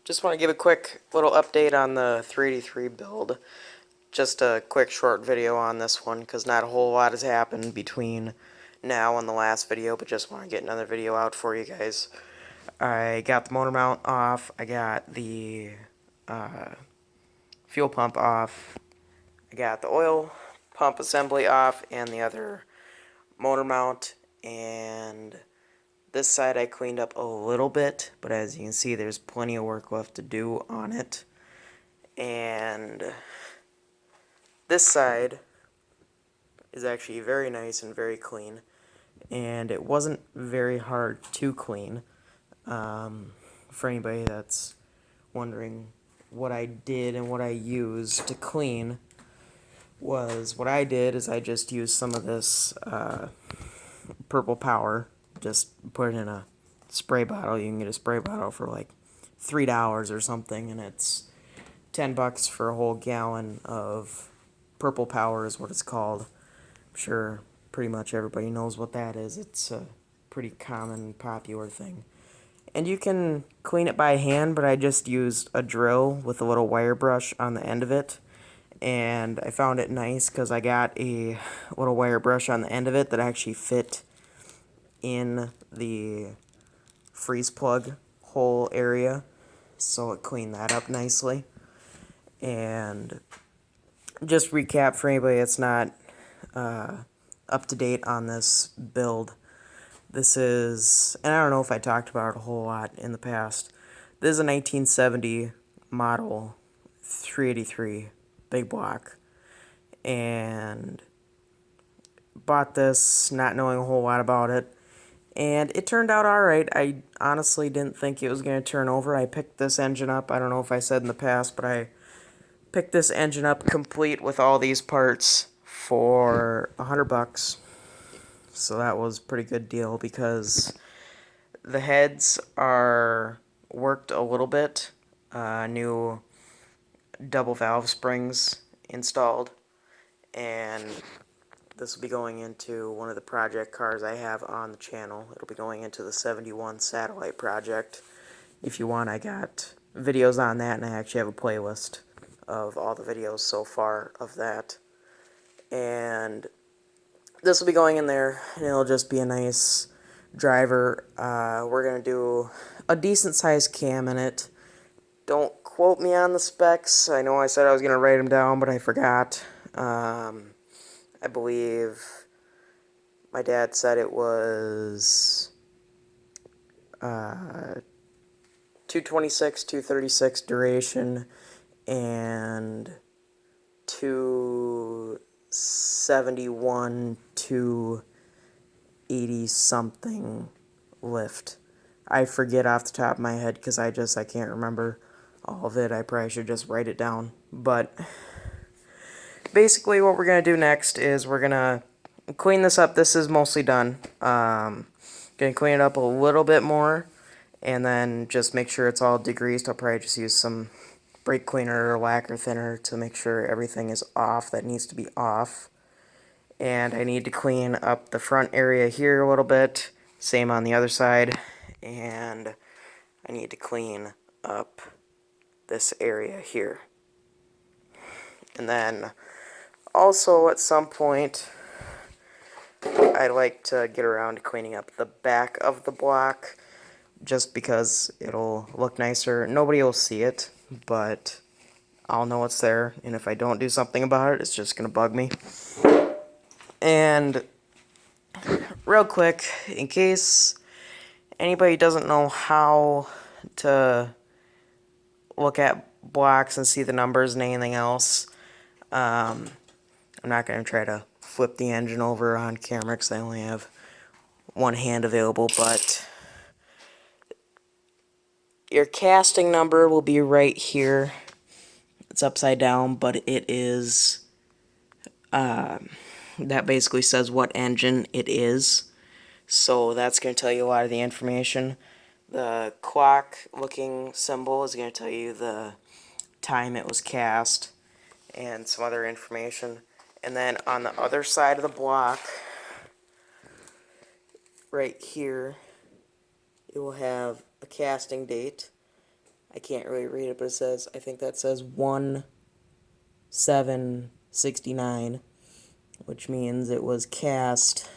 Just want to give a quick little update on the 383 build. Just a quick short video on this one because not a whole lot has happened between now and the last video, but just want to get another video out for you guys. I got the motor mount off, I got the fuel pump off, I got the oil pump assembly off, and the other motor mount, and this side I cleaned up a little bit, but as you can see there's plenty of work left to do on it. And this side is actually very nice and very clean, and it wasn't very hard to clean. For anybody that's wondering what I did and what I used to clean, what I did is I just used some of this purple power, just put it in a spray bottle. You can get a spray bottle for like $3 or something, and it's $10 for a whole gallon of purple power is what it's called. I'm sure pretty much everybody knows what that is. It's a pretty common, popular thing. And you can clean it by hand, but I just used a drill with a little wire brush on the end of it. And I found it nice because I got a little wire brush on the end of it that actually fit in the freeze plug hole area. So it cleaned that up nicely. And just recap for anybody that's not up to date on this build. This is, and I don't know if I talked about it a whole lot in the past, this is a 1970 model 383 big block, and bought this not knowing a whole lot about it, and it turned out alright. I honestly didn't think it was going to turn over. I picked this engine up, I don't know if I said in the past, but I picked this engine up complete with all these parts for $100. So that was a pretty good deal because the heads are worked a little bit. New double valve springs installed, and this will be going into one of the project cars I have on the channel. It'll be going into the 71 satellite project. If you want, I got videos on that, and I actually have a playlist of all the videos so far of that. And this will be going in there, and it'll just be a nice driver. We're going to do a decent sized cam in it. Don't quote me on the specs. I know I said I was going to write them down, but I forgot. I believe my dad said it was 226, 236 duration, and 271 to 80 something lift. I forget off the top of my head because I can't remember all of it. I probably should just write it down. But basically what we're going to do next is we're going to clean this up. This is mostly done. Going to clean it up a little bit more and then just make sure it's all degreased. I'll probably just use some brake cleaner or lacquer thinner to make sure everything is off that needs to be off. And I need to clean up the front area here a little bit, same on the other side, and I need to clean up this area here. And then also at some point I'd like to get around to cleaning up the back of the block just because it'll look nicer. Nobody will see it, but I'll know it's there, and if I don't do something about it, it's just gonna bug me. And real quick, in case anybody doesn't know how to look at blocks and see the numbers and anything else, I'm not going to try to flip the engine over on camera because I only have one hand available, but your casting number will be right here. It's upside down, but it is, that basically says what engine it is. So that's going to tell you a lot of the information. The clock looking symbol is going to tell you the time it was cast and some other information. And then on the other side of the block, right here, it will have a casting date I can't really read it, but it says, I think that says 1769, which means it was cast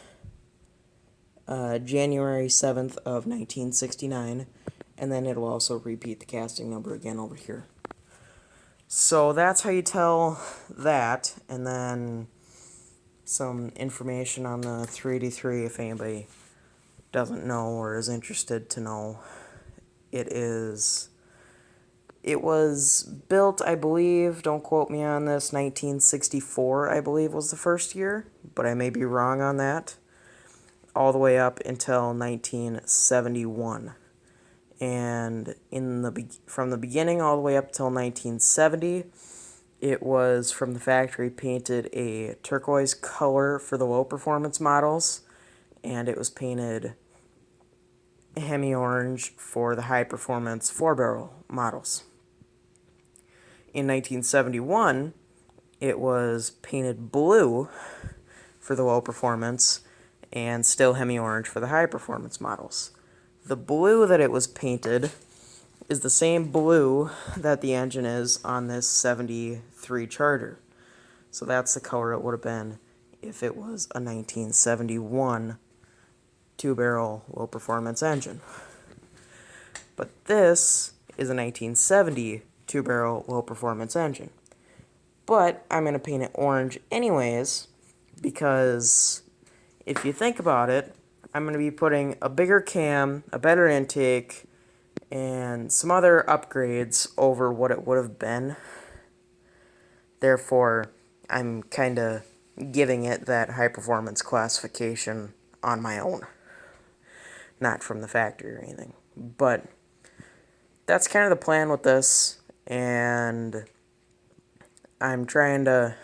January 7th of 1969, and then it'll also repeat the casting number again over here. So that's how you tell that, and then some information on the 383 if anybody doesn't know or is interested to know. It was built, I believe, don't quote me on this, 1964, I believe, was the first year, but I may be wrong on that, all the way up until 1971. And from the beginning all the way up till 1970, it was from the factory painted a turquoise color for the low performance models, and it was painted Hemi orange for the high performance 4-barrel models. In 1971, it was painted blue for the low performance and still Hemi orange for the high performance models. The blue that it was painted is the same blue that the engine is on this 73 Charger. So that's the color it would have been if it was a 1971 2-barrel low-performance engine. But this is a 1970 2-barrel low-performance engine. But I'm going to paint it orange anyways, because if you think about it, I'm going to be putting a bigger cam, a better intake, and some other upgrades over what it would have been. Therefore, I'm kind of giving it that high-performance classification on my own. Not from the factory or anything. But that's kind of the plan with this, and I'm trying to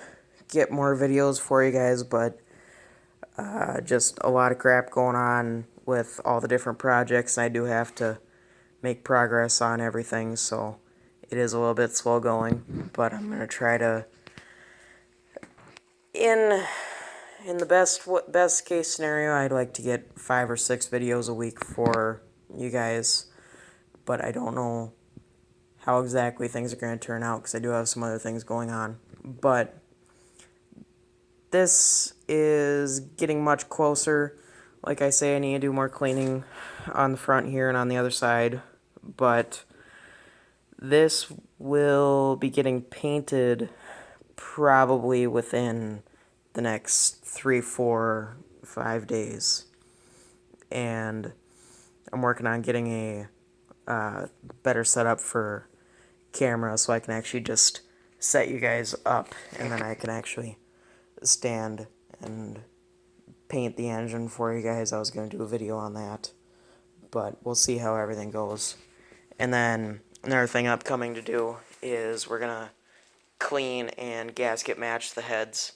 get more videos for you guys, but just a lot of crap going on with all the different projects, and I do have to make progress on everything, so it is a little bit slow going, but I'm going to try to, in the best case scenario, I'd like to get 5 or 6 videos a week for you guys, but I don't know how exactly things are going to turn out because I do have some other things going on. But this is getting much closer. Like I say, I need to do more cleaning on the front here and on the other side, but this will be getting painted probably within the next 3, 4, 5 days. And I'm working on getting a better setup for camera so I can actually just set you guys up, and then I can actually stand and paint the engine for you guys. I was going to do a video on that, but we'll see how everything goes. And then another thing upcoming to do is we're going to clean and gasket match the heads,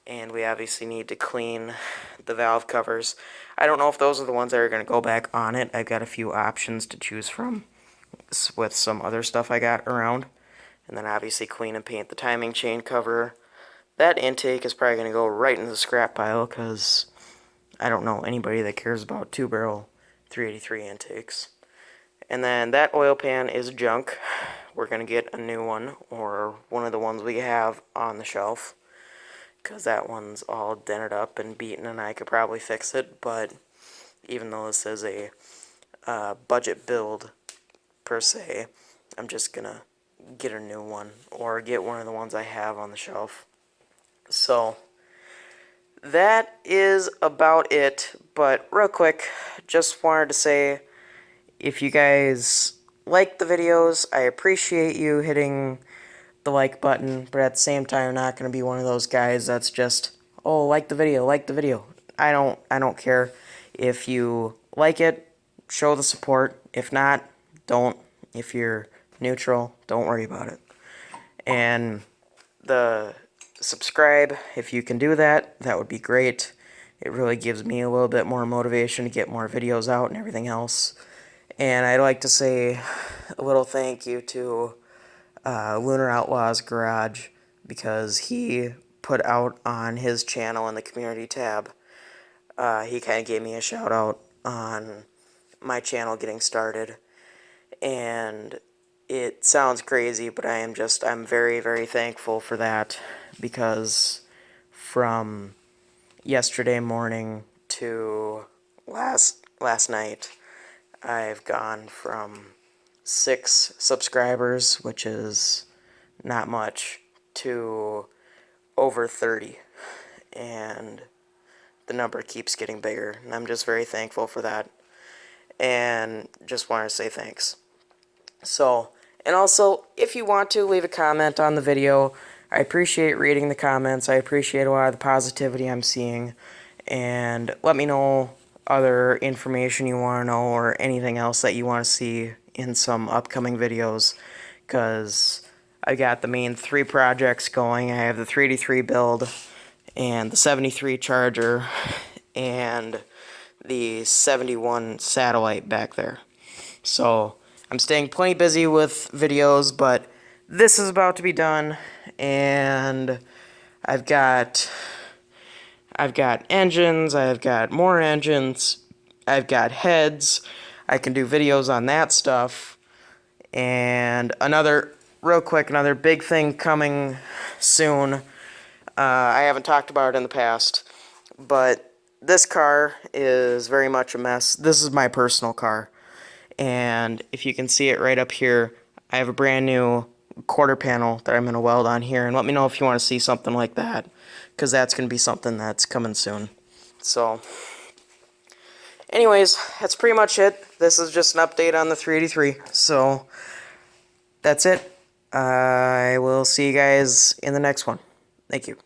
and we obviously need to clean the valve covers. I don't know if those are the ones that are going to go back on it. I've got a few options to choose from with some other stuff I got around. And then obviously clean and paint the timing chain cover. That intake is probably going to go right into the scrap pile because I don't know anybody that cares about 2-barrel 383 intakes. And then that oil pan is junk. We're going to get a new one, or one of the ones we have on the shelf, because that one's all dented up and beaten, and I could probably fix it. But even though this is a budget build per se, I'm just going to get a new one or get one of the ones I have on the shelf. So that is about it. But real quick, just wanted to say, if you guys like the videos, I appreciate you hitting the like button, but at the same time, I'm not going to be one of those guys that's just, oh, like the video, like the video. I don't care. If you like it, show the support. If not, don't. If you're neutral, don't worry about it. And the subscribe, if you can do that, that would be great. It really gives me a little bit more motivation to get more videos out and everything else. And I'd like to say a little thank you to Lunar Outlaws Garage, because he put out on his channel in the community tab, he kind of gave me a shout out on my channel getting started, and it sounds crazy, but I'm very, very thankful for that, because from yesterday morning to last night, I've gone from 6 subscribers, which is not much, to over 30, and the number keeps getting bigger, and I'm just very thankful for that, and just want to say thanks. So, and also, if you want to, leave a comment on the video. I appreciate reading the comments. I appreciate a lot of the positivity I'm seeing, and let me know other information you want to know or anything else that you want to see in some upcoming videos, because I got the main 3 projects going. I have the 383 build and the 73 Charger and the 71 satellite back there. So I'm staying plenty busy with videos, but this is about to be done, and I've got engines, I've got more engines, I've got heads, I can do videos on that stuff, and real quick, another big thing coming soon. I haven't talked about it in the past, but this car is very much a mess. This is my personal car, and if you can see it right up here, I have a brand new quarter panel that I'm going to weld on here, and let me know if you want to see something like that, because that's going to be something that's coming soon. So, anyways, that's pretty much it. This is just an update on the 383, so that's it. I will see you guys in the next one. Thank you.